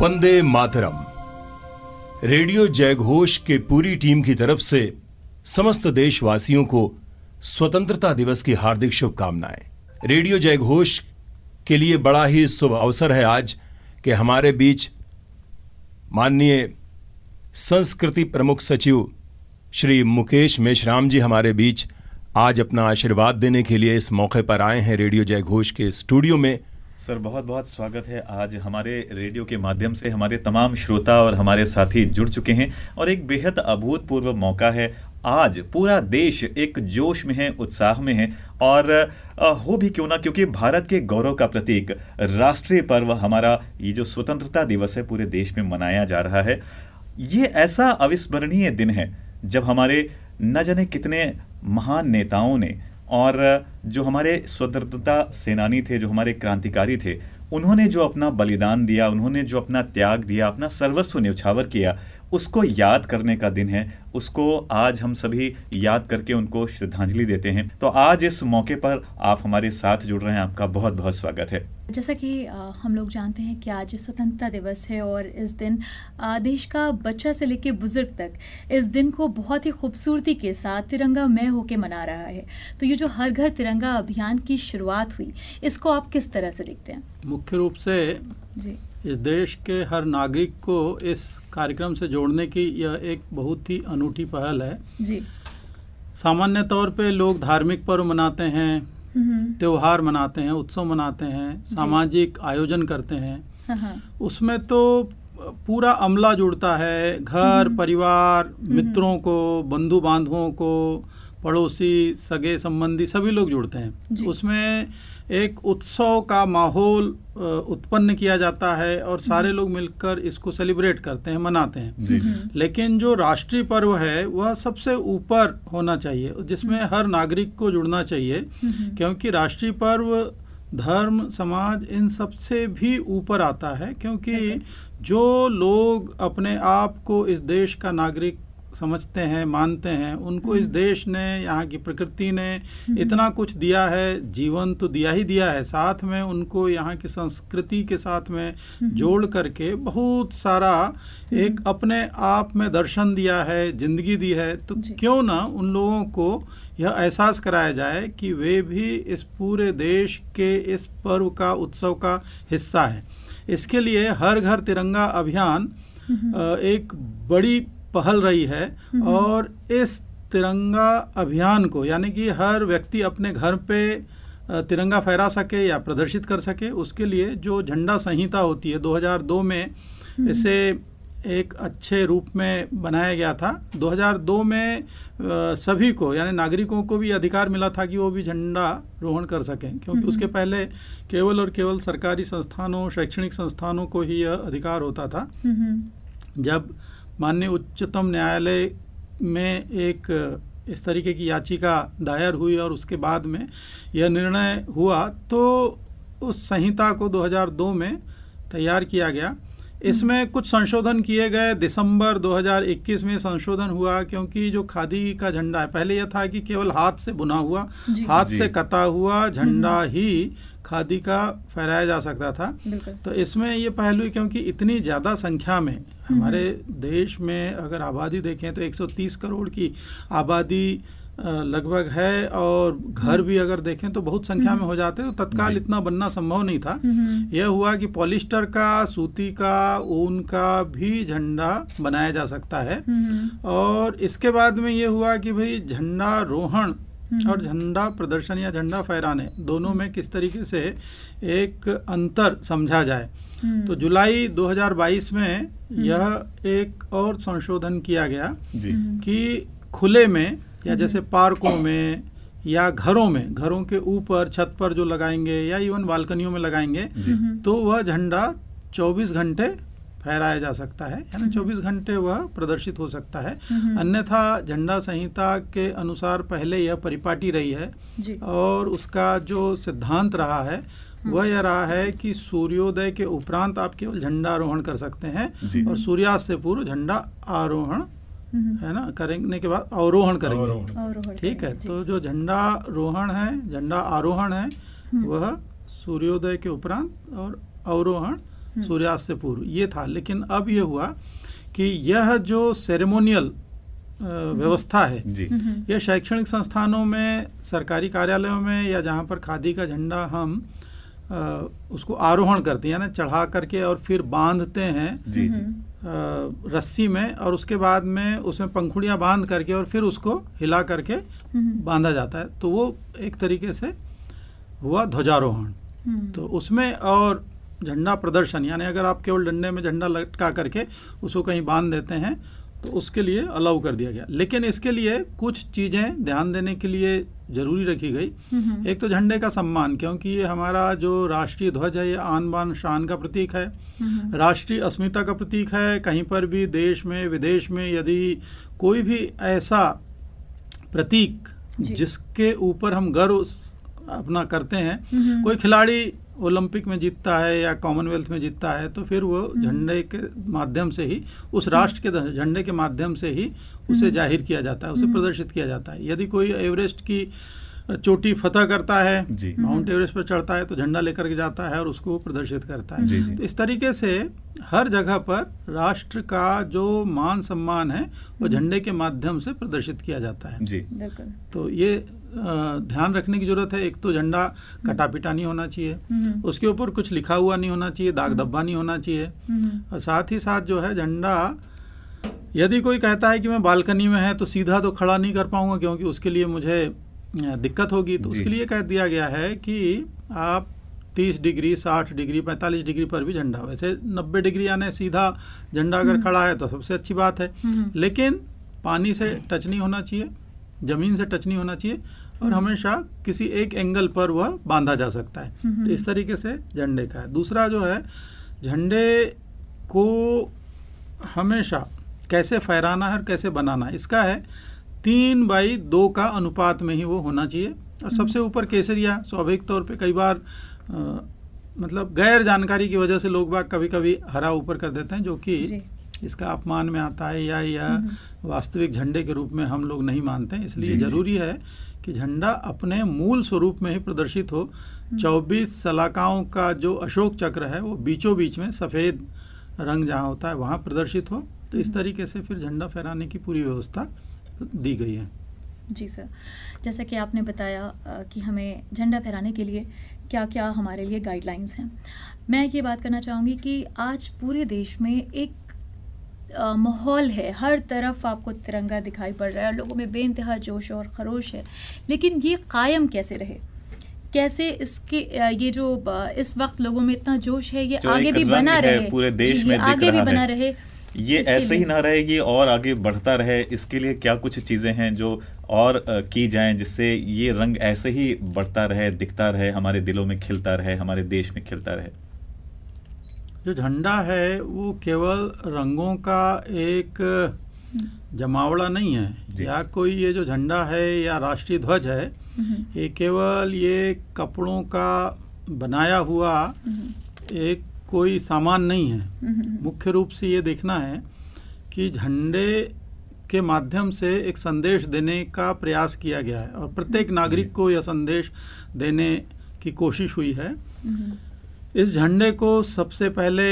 Vande Mataram. Radio जयघोष के पूरी टीम की तरफ से समस्त देशवासियों को स्वतंत्रता दिवस की हार्दिक शुभकामनाएं। रेडियो जयघोष के लिए बड़ा ही शुभ अवसर है आज कि हमारे बीच माननीय संस्कृति प्रमुख सचिव श्री मुकेश मेश्राम जी हमारे बीच आज अपना आशीर्वाद देने के लिए इस मौके पर आए हैं रेडियो जयघोष के स्टूडियो में। सर बहुत बहुत स्वागत है। आज हमारे रेडियो के माध्यम से हमारे तमाम श्रोता और हमारे साथी जुड़ चुके हैं और एक बेहद अभूतपूर्व मौका है। आज पूरा देश एक जोश में है, उत्साह में है और हो भी क्यों ना, क्योंकि भारत के गौरव का प्रतीक राष्ट्रीय पर्व हमारा ये जो स्वतंत्रता दिवस है पूरे देश में मनाया जा रहा है। ये ऐसा अविस्मरणीय दिन है जब हमारे न जाने कितने महान नेताओं ने और जो हमारे स्वतंत्रता सेनानी थे, जो हमारे क्रांतिकारी थे, उन्होंने जो अपना बलिदान दिया, उन्होंने जो अपना त्याग दिया, अपना सर्वस्व न्यौछावर किया, उसको याद करने का दिन है। उसको आज हम सभी याद करके उनको श्रद्धांजलि देते हैं। तो आज इस मौके पर आप हमारे साथ जुड़ रहे हैं, आपका बहुत बहुत स्वागत है। जैसा कि हम लोग जानते हैं कि आज स्वतंत्रता दिवस है और इस दिन देश का बच्चा से लेकर बुजुर्ग तक इस दिन को बहुत ही खूबसूरती के साथ तिरंगामय होकर मना रहा है। तो ये जो हर घर तिरंगा अभियान की शुरुआत हुई, इसको आप किस तरह से देखते हैं? मुख्य रूप से जी, इस देश के हर नागरिक को इस कार्यक्रम से जोड़ने की यह एक बहुत ही अनूठी पहल है। जी, सामान्य तौर पे लोग धार्मिक पर्व मनाते हैं, त्योहार मनाते हैं, उत्सव मनाते हैं, सामाजिक आयोजन करते हैं। उसमें तो पूरा अमला जुड़ता है, घर परिवार, मित्रों को, बंधु बांधवों को, पड़ोसी, सगे संबंधी सभी लोग जुड़ते हैं। उसमें एक उत्सव का माहौल उत्पन्न किया जाता है और सारे लोग मिलकर इसको सेलिब्रेट करते हैं, मनाते हैं। लेकिन जो राष्ट्रीय पर्व है वह सबसे ऊपर होना चाहिए, जिसमें हर नागरिक को जुड़ना चाहिए, क्योंकि राष्ट्रीय पर्व धर्म, समाज इन सब से भी ऊपर आता है। क्योंकि जो लोग अपने आप को इस देश का नागरिक समझते हैं, मानते हैं, उनको इस देश ने, यहाँ की प्रकृति ने इतना कुछ दिया है, जीवन तो दिया ही दिया है, साथ में उनको यहाँ की संस्कृति के साथ में जोड़ करके बहुत सारा एक अपने आप में दर्शन दिया है, जिंदगी दी है। तो क्यों ना उन लोगों को यह एहसास कराया जाए कि वे भी इस पूरे देश के इस पर्व का, उत्सव का हिस्सा है। इसके लिए हर घर तिरंगा अभियान एक बड़ी पहल रही है और इस तिरंगा अभियान को, यानी कि हर व्यक्ति अपने घर पे तिरंगा फहरा सके या प्रदर्शित कर सके, उसके लिए जो झंडा संहिता होती है 2002 में इसे एक अच्छे रूप में बनाया गया था। 2002 में सभी को, यानी नागरिकों को भी अधिकार मिला था कि वो भी झंडा रोहण कर सकें, क्योंकि उसके पहले केवल और केवल सरकारी संस्थानों, शैक्षणिक संस्थानों को ही यह अधिकार होता था। जब माननीय उच्चतम न्यायालय में एक इस तरीके की याचिका दायर हुई और उसके बाद में यह निर्णय हुआ, तो उस संहिता को 2002 में तैयार किया गया। इसमें कुछ संशोधन किए गए। दिसंबर 2021 में संशोधन हुआ, क्योंकि जो खादी का झंडा है, पहले यह था कि केवल हाथ से बुना हुआ, हाथ से कता हुआ झंडा ही खादी का फहराया जा सकता था। तो इसमें ये पहलू, क्योंकि इतनी ज़्यादा संख्या में हमारे देश में अगर आबादी देखें तो 130 करोड़ की आबादी लगभग है, और घर भी अगर देखें तो बहुत संख्या में हो जाते, तो तत्काल इतना बनना संभव नहीं था। यह हुआ कि पॉलिस्टर का, सूती का, ऊन का भी झंडा बनाया जा सकता है। और इसके बाद में ये हुआ कि भाई झंडा रोहण और झंडा प्रदर्शन या झंडा फहराने दोनों में किस तरीके से एक अंतर समझा जाए। तो जुलाई 2022 में यह एक और संशोधन किया गया कि खुले में, या जैसे पार्कों में या घरों में, घरों के ऊपर छत पर जो लगाएंगे या इवन बालकनियों में लगाएंगे, तो वह झंडा 24 घंटे फहराया जा सकता है, यानी 24 घंटे वह प्रदर्शित हो सकता है। अन्यथा झंडा संहिता के अनुसार पहले यह परिपाटी रही है और उसका जो सिद्धांत रहा है वह यह रहा है कि सूर्योदय के उपरांत आप केवल झंडा आरोहण कर सकते हैं और सूर्यास्त से पूर्व झंडा आरोहण, है ना, करने के बाद अवरोहण करेंगे। ठीक है, तो जो झंडा रोहण है, झंडा आरोहण है, वह सूर्योदय के उपरांत और अवरोहण सूर्यास्त से पूर्व, ये था। लेकिन अब ये हुआ कि यह जो सेरेमोनियल व्यवस्था है, यह शैक्षणिक संस्थानों में, सरकारी कार्यालयों में, या जहाँ पर खादी का झंडा हम उसको आरोहण करते हैं, यानी चढ़ा करके और फिर बांधते हैं रस्सी में, और उसके बाद में उसमें पंखुड़ियाँ बांध करके और फिर उसको हिला करके बांधा जाता है, तो वो एक तरीके से हुआ ध्वजारोहण। तो उसमें और झंडा प्रदर्शन, यानी अगर आप केवल डंडे में झंडा लटका करके उसको कहीं बांध देते हैं तो उसके लिए अलाउ कर दिया गया। लेकिन इसके लिए कुछ चीज़ें ध्यान देने के लिए जरूरी रखी गई। एक तो झंडे का सम्मान, क्योंकि ये हमारा जो राष्ट्रीय ध्वज है, ये आन बान शान का प्रतीक है, राष्ट्रीय अस्मिता का प्रतीक है। कहीं पर भी देश में विदेश में यदि कोई भी ऐसा प्रतीक जिसके ऊपर हम गर्व अपना करते हैं, कोई खिलाड़ी ओलंपिक में जीतता है या कॉमनवेल्थ में जीतता है, तो फिर वो झंडे के माध्यम से ही, उस राष्ट्र के झंडे के माध्यम से ही उसे जाहिर किया जाता है, उसे प्रदर्शित किया जाता है। यदि कोई एवरेस्ट की चोटी फतह करता है, माउंट एवरेस्ट पर चढ़ता है, तो झंडा लेकर के जाता है और उसको प्रदर्शित करता है। तो इस तरीके से हर जगह पर राष्ट्र का जो मान सम्मान है वो झंडे के माध्यम से प्रदर्शित किया जाता है जी। तो ये ध्यान रखने की जरूरत है। एक तो झंडा कटा पिटा नहीं होना चाहिए, उसके ऊपर कुछ लिखा हुआ नहीं होना चाहिए, दाग धब्बा नहीं होना चाहिए, और साथ ही साथ जो है झंडा, यदि कोई कहता है कि मैं बालकनी में है तो सीधा तो खड़ा नहीं कर पाऊंगा क्योंकि उसके लिए मुझे दिक्कत होगी, तो उसके लिए कह दिया गया है कि आप 30 डिग्री, 60 डिग्री, 45 डिग्री पर भी झंडा, वैसे 90 डिग्री यानी सीधा झंडा अगर खड़ा है तो सबसे अच्छी बात है, लेकिन पानी से टच नहीं होना चाहिए, जमीन से टच नहीं होना चाहिए, और हमेशा किसी एक एंगल पर वह बांधा जा सकता है। तो इस तरीके से झंडे का है। दूसरा जो है, झंडे को हमेशा कैसे फहराना है और कैसे बनाना है, इसका है 3:2 का अनुपात में ही वो होना चाहिए। और सबसे ऊपर केसरिया, स्वाभाविक तौर पे कई बार मतलब गैर जानकारी की वजह से लोग बाग कभी कभी हरा ऊपर कर देते हैं, जो कि इसका अपमान में आता है या वास्तविक झंडे के रूप में हम लोग नहीं मानते हैं। इसलिए जरूरी है कि झंडा अपने मूल स्वरूप में ही प्रदर्शित हो। 24 सलाखाओं का जो अशोक चक्र है वो बीचों बीच में सफ़ेद रंग जहाँ होता है वहाँ प्रदर्शित हो। तो इस तरीके से फिर झंडा फहराने की पूरी व्यवस्था दी गई है। जी सर, जैसा कि आपने बताया कि हमें झंडा फहराने के लिए क्या क्या हमारे लिए गाइडलाइंस हैं, मैं ये बात करना चाहूँगी कि आज पूरे देश में एक माहौल है, हर तरफ आपको तिरंगा दिखाई पड़ रहा है, लोगों में बेइंतहा जोश और खरोश है, लेकिन ये कायम कैसे रहे, कैसे इसके ये जो इस वक्त लोगों में इतना जोश है ये आगे भी बना रहे, पूरे देश में आगे भी बना रहे, ये ऐसे ही ना रहे, ये और आगे बढ़ता रहे। इसके लिए क्या कुछ चीज़ें हैं जो और की जाएं जिससे ये रंग ऐसे ही बढ़ता रहे, दिखता रहे, हमारे दिलों में खिलता रहे, हमारे देश में खिलता रहे? जो झंडा है वो केवल रंगों का एक जमावड़ा नहीं है, या कोई ये जो झंडा है या राष्ट्रीय ध्वज है ये केवल ये कपड़ों का बनाया हुआ एक कोई सामान नहीं है। मुख्य रूप से ये देखना है कि झंडे के माध्यम से एक संदेश देने का प्रयास किया गया है और प्रत्येक नागरिक को यह संदेश देने की कोशिश हुई है। इस झंडे को सबसे पहले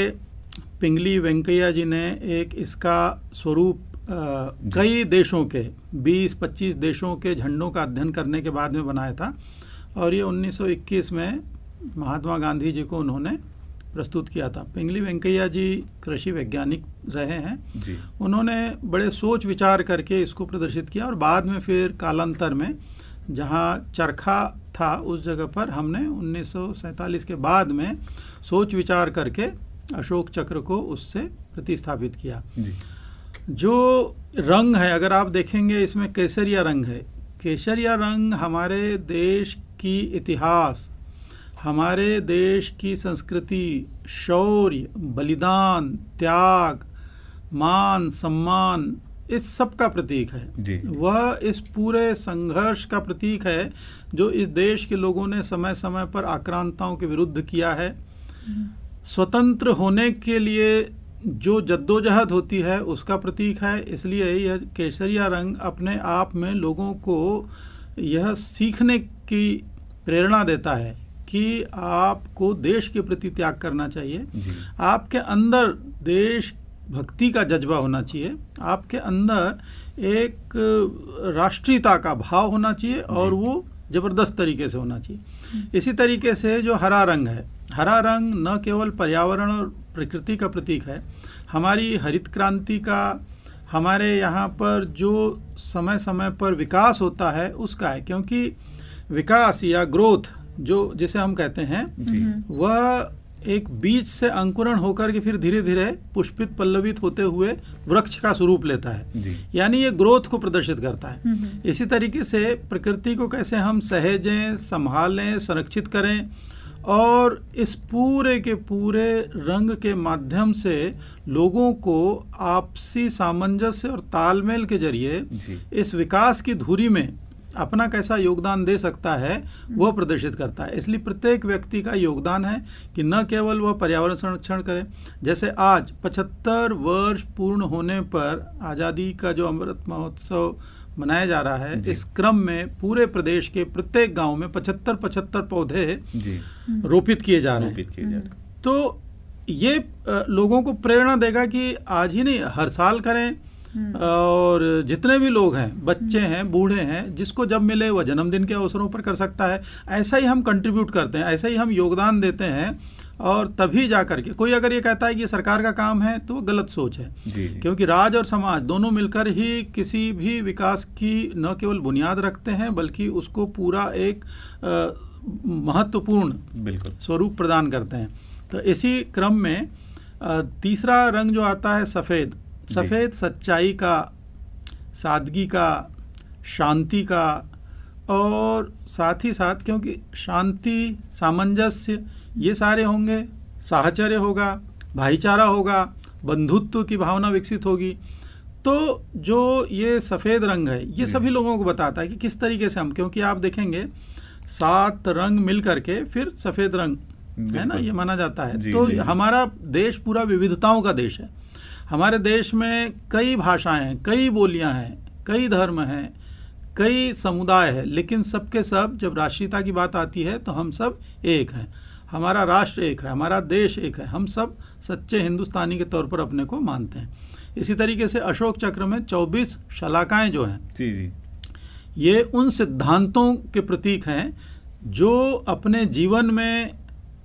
पिंगली वेंकैया जी ने एक इसका स्वरूप कई देशों के 20-25 देशों के झंडों का अध्ययन करने के बाद में बनाया था, और ये 1921 में महात्मा गांधी जी को उन्होंने प्रस्तुत किया था। पिंगली वेंकैया जी कृषि वैज्ञानिक रहे हैं जी। उन्होंने बड़े सोच विचार करके इसको प्रदर्शित किया, और बाद में फिर कालांतर में जहाँ चरखा था उस जगह पर हमने 1947 के बाद में सोच विचार करके अशोक चक्र को उससे प्रतिस्थापित किया जी। जो रंग है, अगर आप देखेंगे इसमें केसरिया रंग है। केसरिया रंग हमारे देश की इतिहास, हमारे देश की संस्कृति, शौर्य, बलिदान, त्याग, मान, सम्मान, इस सब का प्रतीक है जी। वह इस पूरे संघर्ष का प्रतीक है जो इस देश के लोगों ने समय समय पर आक्रांताओं के विरुद्ध किया है। स्वतंत्र होने के लिए जो जद्दोजहद होती है उसका प्रतीक है। इसलिए यह केसरिया रंग अपने आप में लोगों को यह सीखने की प्रेरणा देता है कि आपको देश के प्रति त्याग करना चाहिए, आपके अंदर देश भक्ति का जज्बा होना चाहिए, आपके अंदर एक राष्ट्रीयता का भाव होना चाहिए और वो जबरदस्त तरीके से होना चाहिए। इसी तरीके से जो हरा रंग है, हरा रंग न केवल पर्यावरण और प्रकृति का प्रतीक है, हमारी हरित क्रांति का, हमारे यहाँ पर जो समय समय पर विकास होता है उसका है, क्योंकि विकास या ग्रोथ जो जिसे हम कहते हैं वह एक बीज से अंकुरण होकर के फिर धीरे धीरे पुष्पित पल्लवित होते हुए वृक्ष का स्वरूप लेता है, यानी ये ग्रोथ को प्रदर्शित करता है। इसी तरीके से प्रकृति को कैसे हम सहेजें, संभालें, संरक्षित करें और इस पूरे के पूरे रंग के माध्यम से लोगों को आपसी सामंजस्य और तालमेल के जरिए इस विकास की धुरी में अपना कैसा योगदान दे सकता है वह प्रदर्शित करता है। इसलिए प्रत्येक व्यक्ति का योगदान है कि न केवल वह पर्यावरण संरक्षण करे, जैसे आज 75 वर्ष पूर्ण होने पर आज़ादी का जो अमृत महोत्सव मनाया जा रहा है, इस क्रम में पूरे प्रदेश के प्रत्येक गांव में 75 पौधे रोपित किए जा रहे हैं। तो ये लोगों को प्रेरणा देगा कि आज ही नहीं, हर साल करें। और जितने भी लोग हैं, बच्चे हैं, बूढ़े हैं, जिसको जब मिले वह जन्मदिन के अवसरों पर कर सकता है। ऐसा ही हम कंट्रीब्यूट करते हैं, ऐसा ही हम योगदान देते हैं और तभी जा करके कोई अगर ये कहता है कि ये सरकार का काम है तो वो गलत सोच है। क्योंकि राज और समाज दोनों मिलकर ही किसी भी विकास की न केवल बुनियाद रखते हैं बल्कि उसको पूरा एक महत्वपूर्ण स्वरूप प्रदान करते हैं। तो इसी क्रम में तीसरा रंग जो आता है सफ़ेद, सफ़ेद सच्चाई का, सादगी का, शांति का और साथ ही साथ, क्योंकि शांति, सामंजस्य ये सारे होंगे, साहचर्य होगा, भाईचारा होगा, बंधुत्व की भावना विकसित होगी। तो जो ये सफ़ेद रंग है ये सभी लोगों को बताता है कि किस तरीके से हम, क्योंकि आप देखेंगे 7 रंग मिल करके फिर सफ़ेद रंग है ना, ये माना जाता है। तो हमारा देश पूरा विविधताओं का देश है। हमारे देश में कई भाषाएं हैं, कई बोलियां हैं, कई धर्म हैं, कई समुदाय हैं, लेकिन सबके सब जब राष्ट्रीयता की बात आती है तो हम सब एक हैं। हमारा राष्ट्र एक है, हमारा देश एक है, हम सब सच्चे हिंदुस्तानी के तौर पर अपने को मानते हैं। इसी तरीके से अशोक चक्र में 24 शलाकाएं जो हैं ये उन सिद्धांतों के प्रतीक हैं जो अपने जीवन में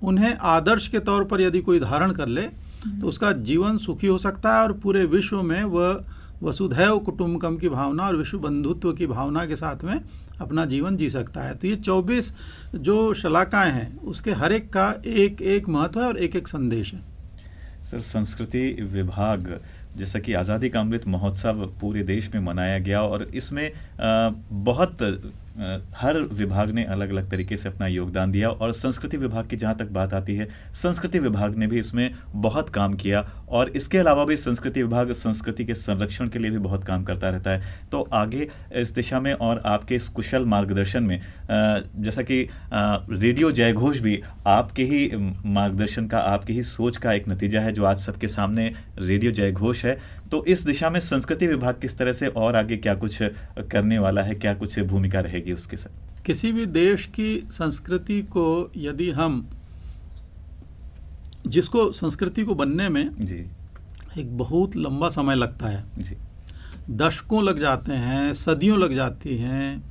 उन्हें आदर्श के तौर पर यदि कोई धारण कर ले तो उसका जीवन सुखी हो सकता है और पूरे विश्व में वह वसुधैव कुटुंबकम की भावना और विश्व बंधुत्व की भावना के साथ में अपना जीवन जी सकता है। तो ये 24 जो शलाकाएं हैं उसके हर एक का एक एक महत्व है और एक एक संदेश है। सर, संस्कृति विभाग, जैसा कि आज़ादी का अमृत महोत्सव पूरे देश में मनाया गया और इसमें बहुत हर विभाग ने अलग अलग तरीके से अपना योगदान दिया और संस्कृति विभाग की जहाँ तक बात आती है, संस्कृति विभाग ने भी इसमें बहुत काम किया और इसके अलावा भी संस्कृति विभाग संस्कृति के संरक्षण के लिए भी बहुत काम करता रहता है। तो आगे इस दिशा में और आपके इस कुशल मार्गदर्शन में, जैसा कि रेडियो जयघोष भी आपके ही मार्गदर्शन का, आपकी ही सोच का एक नतीजा है जो आज सबके सामने रेडियो जयघोष है, तो इस दिशा में संस्कृति विभाग किस तरह से और आगे क्या कुछ करने वाला है, क्या कुछ भूमिका रहेगी उसके साथ? किसी भी देश की संस्कृति को यदि हम, जिसको संस्कृति को बनने में एक बहुत लंबा समय लगता है, दशकों लग जाते हैं, सदियों लग जाती हैं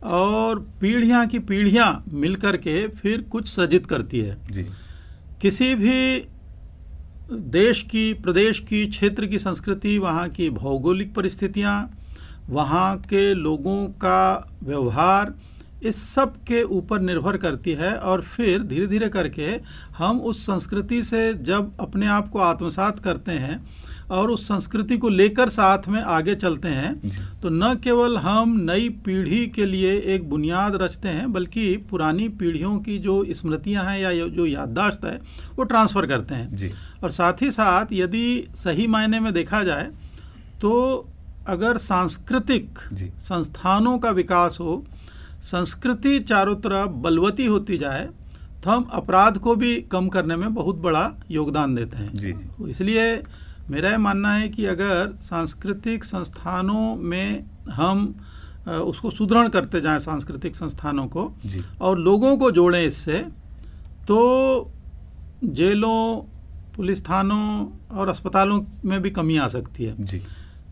और पीढ़ियां की पीढ़ियां मिलकर के फिर कुछ सृजित करती है। किसी भी देश की, प्रदेश की, क्षेत्र की संस्कृति, वहाँ की भौगोलिक परिस्थितियाँ, वहाँ के लोगों का व्यवहार, इस सब के ऊपर निर्भर करती है और फिर धीरे धीरे करके हम उस संस्कृति से जब अपने आप को आत्मसात करते हैं और उस संस्कृति को लेकर साथ में आगे चलते हैं तो न केवल हम नई पीढ़ी के लिए एक बुनियाद रचते हैं बल्कि पुरानी पीढ़ियों की जो स्मृतियां हैं या जो याददाश्त है वो ट्रांसफ़र करते हैं। और साथ ही साथ यदि सही मायने में देखा जाए तो अगर सांस्कृतिक संस्थानों का विकास हो, संस्कृति चारों तरफ बलवती होती जाए तो हम अपराध को भी कम करने में बहुत बड़ा योगदान देते हैं। इसलिए मेरा ये मानना है कि अगर सांस्कृतिक संस्थानों में हम उसको सुदृढ़ करते जाएं, सांस्कृतिक संस्थानों को, और लोगों को जोड़ें इससे, तो जेलों, पुलिस थानों और अस्पतालों में भी कमी आ सकती है जी।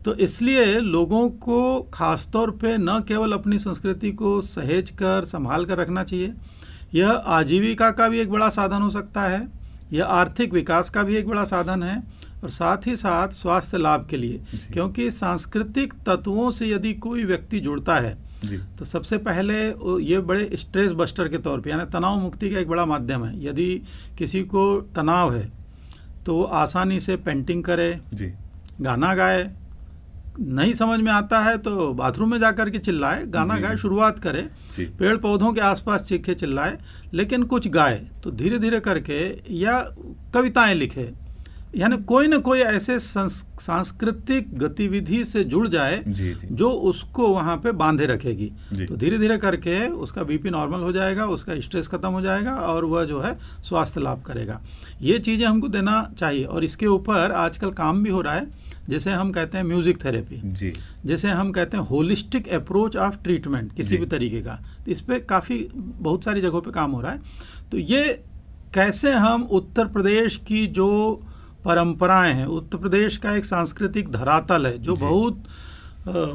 तो इसलिए लोगों को खासतौर पे न केवल अपनी संस्कृति को सहेज कर संभाल कर रखना चाहिए, यह आजीविका का भी एक बड़ा साधन हो सकता है, यह आर्थिक विकास का भी एक बड़ा साधन है, और साथ ही साथ स्वास्थ्य लाभ के लिए, क्योंकि सांस्कृतिक तत्वों से यदि कोई व्यक्ति जुड़ता है जी। तो सबसे पहले ये बड़े स्ट्रेस बस्टर के तौर पे, यानी तनाव मुक्ति का एक बड़ा माध्यम है। यदि किसी को तनाव है तो आसानी से पेंटिंग करे जी, गाना गाए, नहीं समझ में आता है तो बाथरूम में जाकर के चिल्लाए, गाना गाए, शुरुआत करे, पेड़ पौधों के आसपास चीखे चिल्लाए, लेकिन कुछ गाए तो धीरे धीरे करके, या कविताएं लिखे, यानी कोई न कोई ऐसे सांस्कृतिक गतिविधि से जुड़ जाए जो उसको वहाँ पे बांधे रखेगी। तो धीरे धीरे करके उसका बीपी नॉर्मल हो जाएगा, उसका स्ट्रेस खत्म हो जाएगा और वह जो है स्वास्थ्य लाभ करेगा। ये चीज़ें हमको देना चाहिए, और इसके ऊपर आजकल काम भी हो रहा है, जैसे हम कहते हैं म्यूजिक थेरेपी जी, जैसे हम कहते हैं होलिस्टिक अप्रोच ऑफ ट्रीटमेंट किसी भी तरीके का, तो इस पर काफ़ी बहुत सारी जगहों पे काम हो रहा है। तो ये कैसे हम उत्तर प्रदेश की जो परंपराएं हैं, उत्तर प्रदेश का एक सांस्कृतिक धरातल है जो बहुत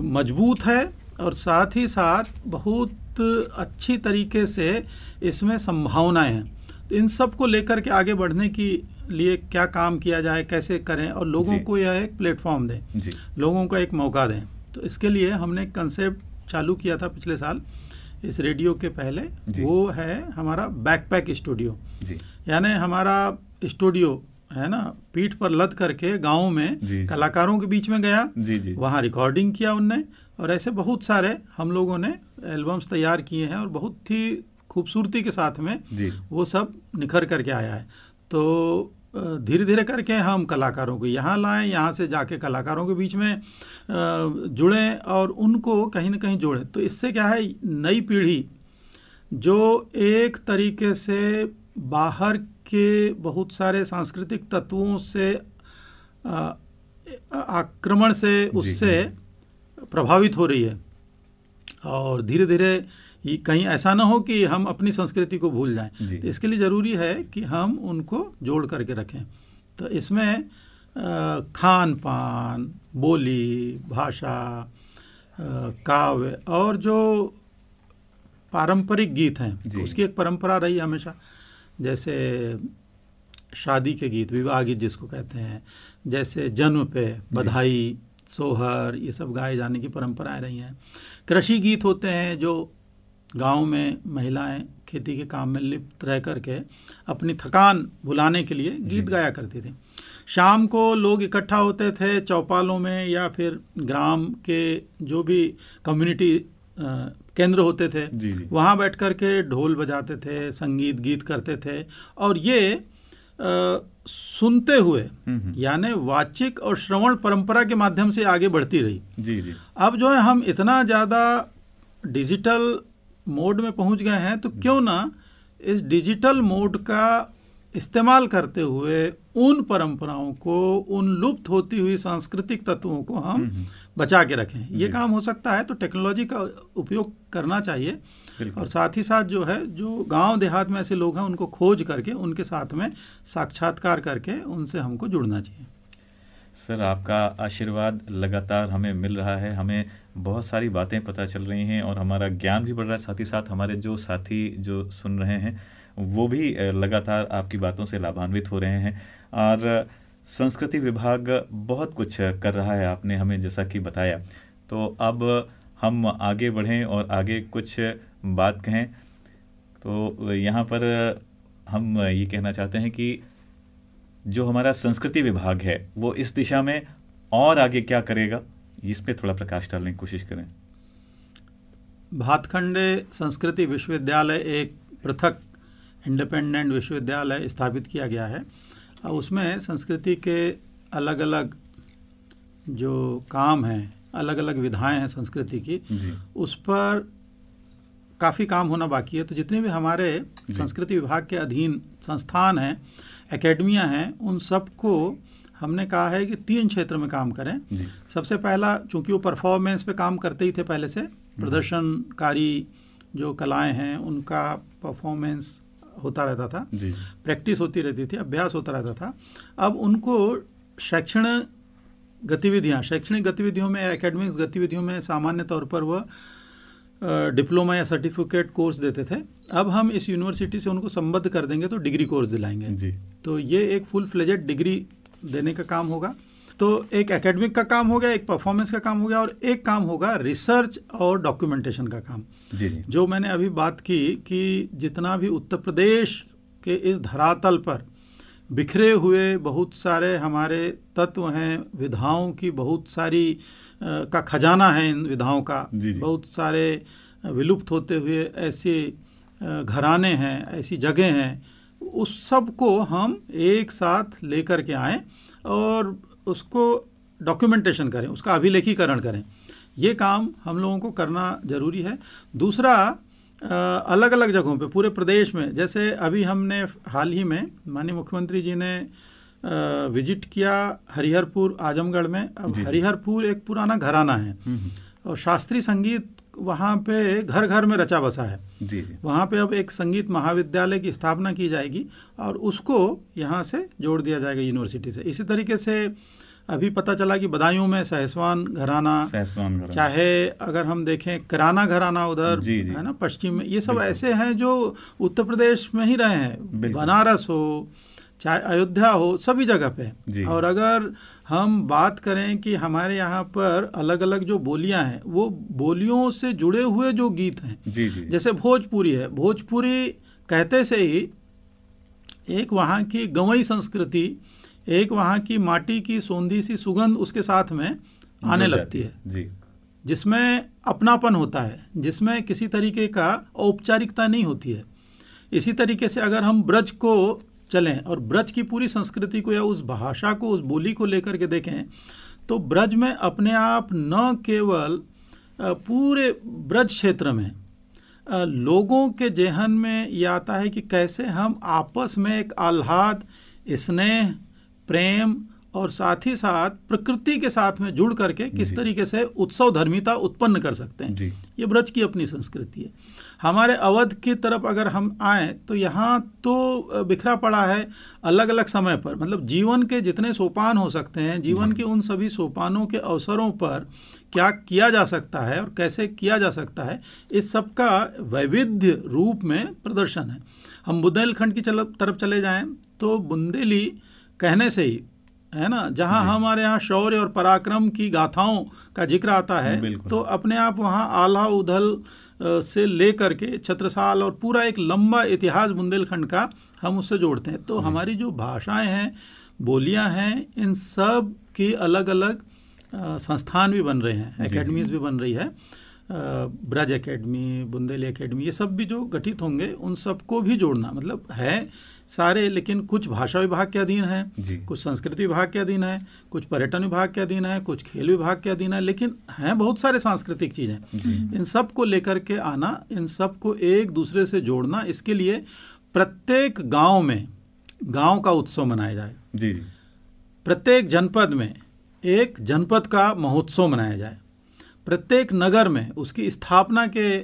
मजबूत है, और साथ ही साथ बहुत अच्छी तरीके से इसमें संभावनाएं हैं, तो इन सब को लेकर के आगे बढ़ने की लिए क्या काम किया जाए, कैसे करें, और लोगों को यह एक प्लेटफॉर्म दें, लोगों को एक मौका दें। तो इसके लिए हमने एक कंसेप्ट चालू किया था पिछले साल इस रेडियो के पहले, वो है हमारा बैकपैक स्टूडियो। यानी हमारा स्टूडियो है ना, पीठ पर लद करके गाँव में कलाकारों के बीच में गया, वहाँ रिकॉर्डिंग किया उनने, और ऐसे बहुत सारे हम लोगों ने एल्बम्स तैयार किए हैं, और बहुत ही खूबसूरती के साथ में वो सब निखर करके आया है। तो धीरे धीरे करके हम कलाकारों को यहाँ लाएं, यहाँ से जाके कलाकारों के बीच में जुड़ें और उनको कहीं ना कहीं जोड़ें। तो इससे क्या है, नई पीढ़ी जो एक तरीके से बाहर के बहुत सारे सांस्कृतिक तत्वों से आक्रमण से उससे प्रभावित हो रही है, और धीरे धीरे कहीं ऐसा ना हो कि हम अपनी संस्कृति को भूल जाएं। तो इसके लिए ज़रूरी है कि हम उनको जोड़ करके रखें। तो इसमें खान पान, बोली, भाषा, काव्य और जो पारंपरिक गीत हैं, तो उसकी एक परंपरा रही हमेशा, जैसे शादी के गीत, विवाह गीत जिसको कहते हैं, जैसे जन्म पे बधाई, सोहर, ये सब गाए जाने की परंपराएं रही हैं। कृषि गीत होते हैं जो गांव में महिलाएं खेती के काम में लिप्त रह करके अपनी थकान भुलाने के लिए गीत गाया करती थी। शाम को लोग इकट्ठा होते थे चौपालों में, या फिर ग्राम के जो भी कम्युनिटी केंद्र होते थे, वहाँ बैठ कर के ढोल बजाते थे, संगीत गीत करते थे, और ये सुनते हुए यानी वाचिक और श्रवण परंपरा के माध्यम से आगे बढ़ती रही। अब जो है हम इतना ज़्यादा डिजिटल मोड में पहुंच गए हैं, तो क्यों ना इस डिजिटल मोड का इस्तेमाल करते हुए उन परंपराओं को, उन लुप्त होती हुई सांस्कृतिक तत्वों को हम बचा के रखें। ये काम हो सकता है, तो टेक्नोलॉजी का उपयोग करना चाहिए, और साथ ही साथ जो है, जो गांव देहात में ऐसे लोग हैं उनको खोज करके उनके साथ में साक्षात्कार करके उनसे हमको जुड़ना चाहिए। सर, आपका आशीर्वाद लगातार हमें मिल रहा है, हमें बहुत सारी बातें पता चल रही हैं और हमारा ज्ञान भी बढ़ रहा है। साथ ही साथ हमारे जो साथी जो सुन रहे हैं वो भी लगातार आपकी बातों से लाभान्वित हो रहे हैं, और संस्कृति विभाग बहुत कुछ कर रहा है, आपने हमें जैसा कि बताया। तो अब हम आगे बढ़ें और आगे कुछ बात कहें। तो यहाँ पर हम ये कहना चाहते हैं कि जो हमारा संस्कृति विभाग है वो इस दिशा में और आगे क्या करेगा, इस पे थोड़ा प्रकाश डालने की कोशिश करें। भातखंडे संस्कृति विश्वविद्यालय एक पृथक इंडिपेंडेंट विश्वविद्यालय स्थापित किया गया है, और उसमें संस्कृति के अलग अलग जो काम हैं, अलग अलग विधाएं हैं संस्कृति की, उस पर काफ़ी काम होना बाकी है। तो जितने भी हमारे संस्कृति विभाग के अधीन संस्थान हैं, एकेडमियां हैं, उन सबको हमने कहा है कि 3 क्षेत्र में काम करें। सबसे पहला, चूंकि वो परफॉर्मेंस पे काम करते ही थे पहले से, प्रदर्शनकारी जो कलाएं हैं उनका परफॉर्मेंस होता रहता था, जी। प्रैक्टिस होती रहती थी, अभ्यास होता रहता था। अब उनको शैक्षणिक गतिविधियों में, एकेडमिक्स गतिविधियों में सामान्य तौर पर वह डिप्लोमा या सर्टिफिकेट कोर्स देते थे। अब हम इस यूनिवर्सिटी से उनको संबद्ध कर देंगे तो डिग्री कोर्स दिलाएंगे जी। तो ये एक फुल फ्लेजेड डिग्री देने का काम होगा। तो एक एकेडमिक का काम हो गया, एक परफॉर्मेंस का काम हो गया, और एक काम होगा रिसर्च और डॉक्यूमेंटेशन का काम। जी जी। जो मैंने अभी बात की कि जितना भी उत्तर प्रदेश के इस धरातल पर बिखरे हुए बहुत सारे हमारे तत्व हैं, विधाओं की बहुत सारी का खजाना है, इन विधाओं का जी जी। बहुत सारे विलुप्त होते हुए ऐसे घराने हैं, ऐसी जगह हैं, उस सब को हम एक साथ लेकर के आएँ और उसको डॉक्यूमेंटेशन करें, उसका अभिलेखीकरण करें। ये काम हम लोगों को करना ज़रूरी है। दूसरा, अलग अलग जगहों पे पूरे प्रदेश में, जैसे अभी हमने हाल ही में माननीय मुख्यमंत्री जी ने विजिट किया हरिहरपुर आजमगढ़ में। अब जी। हरिहरपुर एक पुराना घराना है और शास्त्रीय संगीत वहाँ पे घर घर में रचा बसा है। जी जी। वहाँ पे अब एक संगीत महाविद्यालय की स्थापना की जाएगी और उसको यहाँ से जोड़ दिया जाएगा यूनिवर्सिटी से। इसी तरीके से अभी पता चला कि बदायूं में सहसवान घराना, चाहे अगर हम देखें किराना घराना उधर जी जी। है ना पश्चिम में, ये सब ऐसे हैं जो उत्तर प्रदेश में ही रहे हैं। बनारस हो चाहे अयोध्या हो, सभी जगह पे। और अगर हम बात करें कि हमारे यहाँ पर अलग अलग जो बोलियां हैं, वो बोलियों से जुड़े हुए जो गीत हैं, जी जी। जैसे भोजपुरी है, भोजपुरी कहते से ही एक वहाँ की गवई संस्कृति, एक वहाँ की माटी की सौंधी सी सुगंध उसके साथ में आने लगती है जी। जिसमें अपनापन होता है, जिसमें किसी तरीके का औपचारिकता नहीं होती है। इसी तरीके से अगर हम ब्रज को चलें और ब्रज की पूरी संस्कृति को या उस भाषा को, उस बोली को लेकर के देखें, तो ब्रज में अपने आप न केवल पूरे ब्रज क्षेत्र में लोगों के जेहन में ये आता है कि कैसे हम आपस में एक आह्लाद, स्नेह, प्रेम और साथ ही साथ प्रकृति के साथ में जुड़ करके किस तरीके से उत्सव धर्मिता उत्पन्न कर सकते हैं जी। ये ब्रज की अपनी संस्कृति है। हमारे अवध की तरफ अगर हम आएँ तो यहाँ तो बिखरा पड़ा है अलग अलग समय पर, मतलब जीवन के जितने सोपान हो सकते हैं, जीवन के उन सभी सोपानों के अवसरों पर क्या किया जा सकता है और कैसे किया जा सकता है, इस सब का वैविध्य रूप में प्रदर्शन है। हम बुंदेलखंड की तरफ चले जाएं तो बुंदेली कहने से ही है ना, जहाँ हमारे यहाँ शौर्य और पराक्रम की गाथाओं का जिक्र आता है, तो अपने आप वहाँ आल्हा उधल से लेकर के छत्रसाल और पूरा एक लंबा इतिहास बुंदेलखंड का हम उससे जोड़ते हैं। तो हमारी जो भाषाएं हैं, बोलियां हैं, इन सब की अलग अलग संस्थान भी बन रहे हैं, एकेडमीज भी बन रही है। ब्रज एकेडमी, बुंदेली एकेडमी, ये सब भी जो गठित होंगे उन सबको भी जोड़ना, मतलब है सारे, लेकिन कुछ भाषा विभाग के अधीन है, कुछ संस्कृति विभाग के अधीन है, कुछ पर्यटन विभाग के अधीन है, कुछ खेल विभाग के अधीन है, लेकिन हैं बहुत सारे सांस्कृतिक चीज़ें। इन सब को लेकर के आना, इन सब को एक दूसरे से जोड़ना, इसके लिए प्रत्येक गांव में गांव का उत्सव मनाया जाए जी। प्रत्येक जनपद में एक जनपद का महोत्सव मनाया जाए, प्रत्येक नगर में उसकी स्थापना के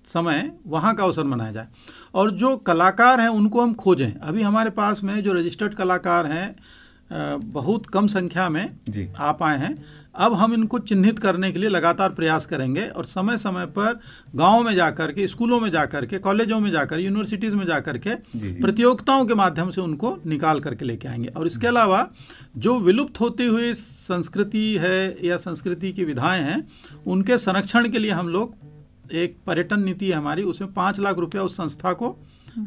समय वहाँ का अवसर मनाया जाए, और जो कलाकार हैं उनको हम खोजें। अभी हमारे पास में जो रजिस्टर्ड कलाकार हैं बहुत कम संख्या में आ पाए हैं। अब हम इनको चिन्हित करने के लिए लगातार प्रयास करेंगे और समय समय पर गाँव में जाकर के, स्कूलों में जाकर के, कॉलेजों में जाकर, यूनिवर्सिटीज़ में जाकर के प्रतियोगिताओं के माध्यम से उनको निकाल करके लेके आएंगे। और इसके अलावा जो विलुप्त होती हुई संस्कृति है या संस्कृति की विधाएं हैं, उनके संरक्षण के लिए हम लोग एक पर्यटन नीति है हमारी, उसमें 5 लाख रुपया उस संस्था को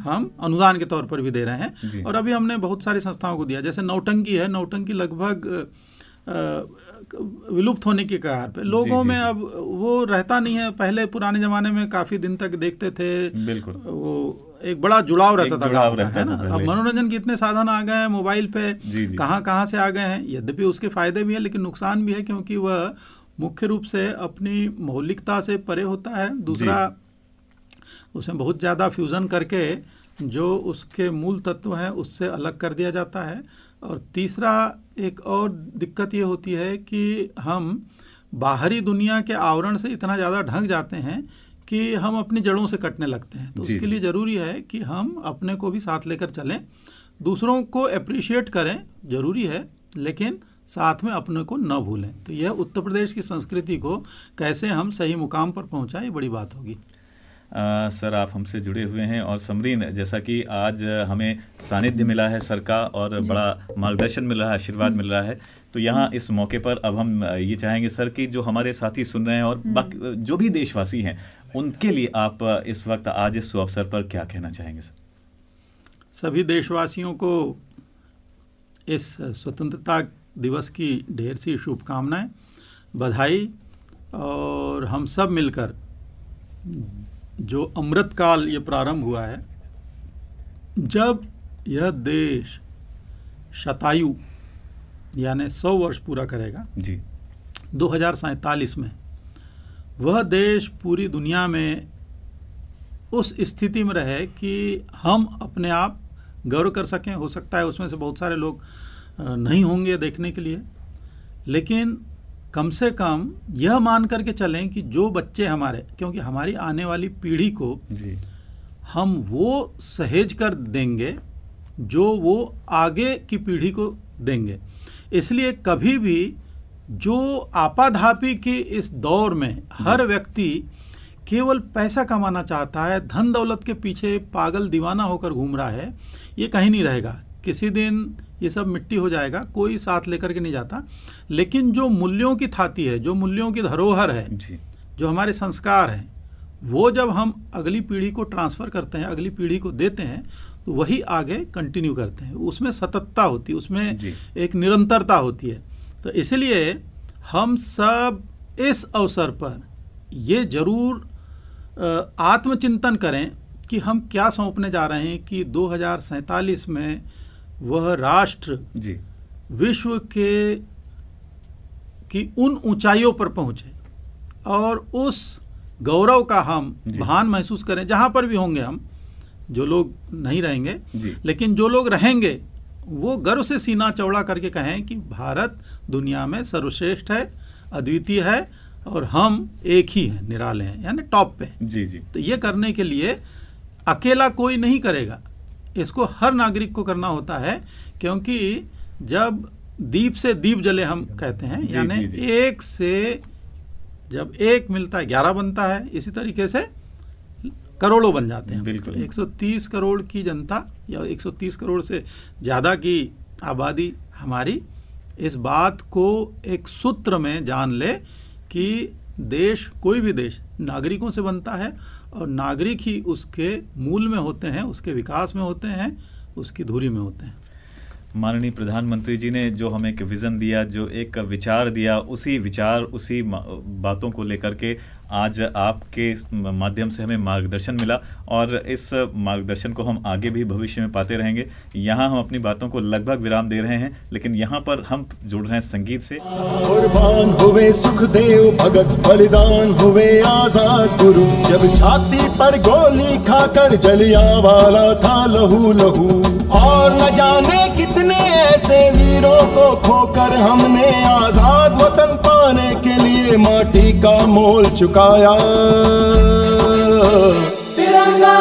हम अनुदान के तौर पर भी दे रहे हैं। और अभी हमने बहुत सारी संस्थाओं को दिया, जैसे नौटंकी है, नौटंकी लगभग विलुप्त होने के कगार पे, लोगों में अब वो रहता नहीं है। पहले पुराने जमाने में काफी दिन तक देखते थे, बिल्कुल वो एक बड़ा जुड़ाव रहता था, है ना। अब मनोरंजन के इतने साधन आ गए हैं मोबाइल पे, कहाँ से आ गए हैं। यद्यपि उसके फायदे भी है लेकिन नुकसान भी है, क्योंकि वह मुख्य रूप से अपनी मौलिकता से परे होता है। दूसरा, उसमें बहुत ज़्यादा फ्यूज़न करके जो उसके मूल तत्व हैं उससे अलग कर दिया जाता है। और तीसरा, एक और दिक्कत ये होती है कि हम बाहरी दुनिया के आवरण से इतना ज़्यादा ढक जाते हैं कि हम अपनी जड़ों से कटने लगते हैं। तो उसके लिए ज़रूरी है कि हम अपने को भी साथ लेकर चलें, दूसरों को अप्रिशिएट करें, ज़रूरी है, लेकिन साथ में अपने को न भूलें। तो यह उत्तर प्रदेश की संस्कृति को कैसे हम सही मुकाम पर पहुंचाएं, ये बड़ी बात होगी। सर, आप हमसे जुड़े हुए हैं, और समरीन, जैसा कि आज हमें सानिध्य मिला है सर का और बड़ा मार्गदर्शन मिल रहा है, आशीर्वाद मिल रहा है, तो यहाँ इस मौके पर अब हम ये चाहेंगे सर कि जो हमारे साथी सुन रहे हैं और बाकी जो भी देशवासी हैं, उनके लिए आप इस वक्त आज इस अवसर पर क्या कहना चाहेंगे सर? सभी देशवासियों को इस स्वतंत्रता दिवस की ढेर सी शुभकामनाएं, बधाई, और हम सब मिलकर जो अमृतकाल ये प्रारंभ हुआ है, जब यह देश शतायु यानी 100 वर्ष पूरा करेगा जी 2047 में, वह देश पूरी दुनिया में उस स्थिति में रहे कि हम अपने आप गर्व कर सकें। हो सकता है उसमें से बहुत सारे लोग नहीं होंगे देखने के लिए, लेकिन कम से कम यह मान करके चलें कि जो बच्चे हमारे, क्योंकि हमारी आने वाली पीढ़ी को जी हम वो सहेज कर देंगे जो वो आगे की पीढ़ी को देंगे। इसलिए कभी भी जो आपाधापी की इस दौर में हर व्यक्ति केवल पैसा कमाना चाहता है, धन दौलत के पीछे पागल दीवाना होकर घूम रहा है, ये कहीं नहीं रहेगा। किसी दिन ये सब मिट्टी हो जाएगा, कोई साथ लेकर के नहीं जाता। लेकिन जो मूल्यों की थाती है, जो मूल्यों की धरोहर है जी, जो हमारे संस्कार हैं, वो जब हम अगली पीढ़ी को ट्रांसफ़र करते हैं, अगली पीढ़ी को देते हैं, तो वही आगे कंटिन्यू करते हैं। उसमें सततता होती है, उसमें एक निरंतरता होती है। तो इसलिए हम सब इस अवसर पर ये जरूर आत्मचिंतन करें कि हम क्या सौंपने जा रहे हैं कि 2047 में वह राष्ट्र जी विश्व की उन ऊंचाइयों पर पहुंचे और उस गौरव का हम भान महसूस करें। जहां पर भी होंगे हम, जो लोग नहीं रहेंगे लेकिन जो लोग रहेंगे वो गर्व से सीना चौड़ा करके कहें कि भारत दुनिया में सर्वश्रेष्ठ है, अद्वितीय है और हम एक ही हैं, निराले हैं, यानी टॉप पे। जी जी। तो ये करने के लिए अकेला कोई नहीं करेगा, इसको हर नागरिक को करना होता है, क्योंकि जब दीप से दीप जले हम कहते हैं, यानी एक से जब एक मिलता है 11 बनता है, इसी तरीके से करोड़ों बन जाते हैं। बिल्कुल। 130 करोड़ की जनता या 130 करोड़ से ज़्यादा की आबादी हमारी, इस बात को एक सूत्र में जान ले कि देश, कोई भी देश नागरिकों से बनता है और नागरिक ही उसके मूल में होते हैं, उसके विकास में होते हैं, उसकी धुरी में होते हैं। माननीय प्रधानमंत्री जी ने जो हमें एक विज़न दिया, जो एक विचार दिया, उसी विचार, उसी बातों को लेकर के आज आपके माध्यम से हमें मार्गदर्शन मिला और इस मार्गदर्शन को हम आगे भी भविष्य में पाते रहेंगे। यहाँ हम अपनी बातों को लगभग विराम दे रहे हैं, लेकिन यहाँ पर हम जुड़ रहे हैं संगीत से। कुर्बान हुए सुखदेव भगत, बलिदान हुए आजाद गुरु, जब छाती पर गोली खाकर जलियांवाला था लहू लहू, और न जाने कितने ऐसे वीरों को खोकर हमने आजाद वतन पाने के लिए माटी का मोल चुकाया। तिरंगा